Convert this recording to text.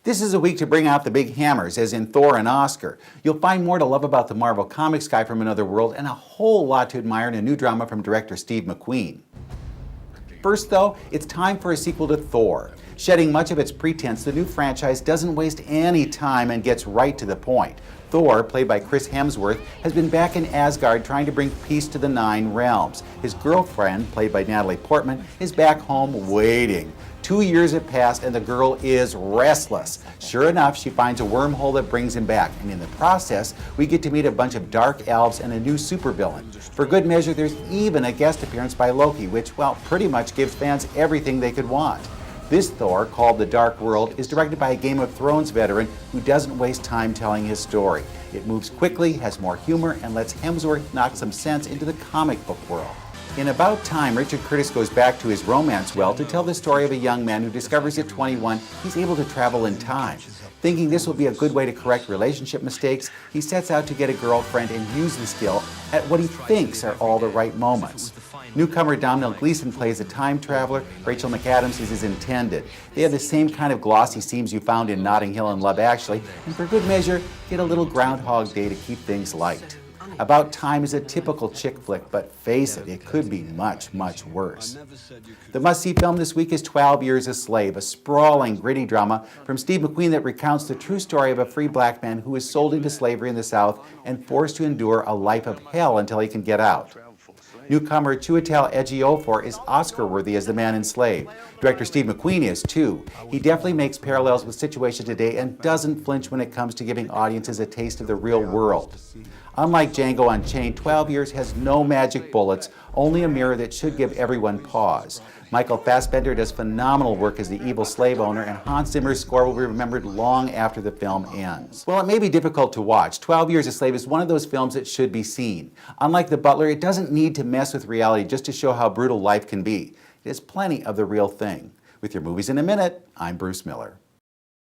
This is a week to bring out the big hammers, as in Thor and Oscar. You'll find more to love about the Marvel Comics guy from another world and a whole lot to admire in a new drama from director Steve McQueen. First, though, it's time for a sequel to Thor. Shedding much of its pretense, the new franchise doesn't waste any time and gets right to the point. Thor, played by Chris Hemsworth, has been back in Asgard trying to bring peace to the Nine Realms. His girlfriend, played by Natalie Portman, is back home waiting. 2 years have passed and the girl is restless. Sure enough, she finds a wormhole that brings him back, and in the process, we get to meet a bunch of dark elves and a new supervillain. For good measure, there's even a guest appearance by Loki, which, well, pretty much gives fans everything they could want. This Thor, called The Dark World, is directed by a Game of Thrones veteran who doesn't waste time telling his story. It moves quickly, has more humor, and lets Hemsworth knock some sense into the comic book world. In About Time, Richard Curtis goes back to his romance well to tell the story of a young man who discovers at 21 he's able to travel in time. Thinking this will be a good way to correct relationship mistakes, he sets out to get a girlfriend and use the skill at what he thinks are all the right moments. Newcomer Domhnall Gleeson plays a time traveler. Rachel McAdams is his intended. They have the same kind of glossy seams you found in Notting Hill and Love Actually, and for good measure, get a little Groundhog Day to keep things light. About Time is a typical chick flick, but face it, it could be much, much worse. The must-see film this week is 12 Years a Slave, a sprawling, gritty drama from Steve McQueen that recounts the true story of a free black man who is sold into slavery in the South and forced to endure a life of hell until he can get out. Newcomer Chiwetel Ejiofor is Oscar-worthy as the man enslaved. Director Steve McQueen is too. He definitely makes parallels with situations today and doesn't flinch when it comes to giving audiences a taste of the real world. Unlike Django Unchained, 12 Years has no magic bullets, only a mirror that should give everyone pause. Michael Fassbender does phenomenal work as the evil slave owner, and Hans Zimmer's score will be remembered long after the film ends. While it may be difficult to watch, 12 Years a Slave is one of those films that should be seen. Unlike The Butler, it doesn't need to mess with reality just to show how brutal life can be. It has plenty of the real thing. With your movies in a minute, I'm Bruce Miller.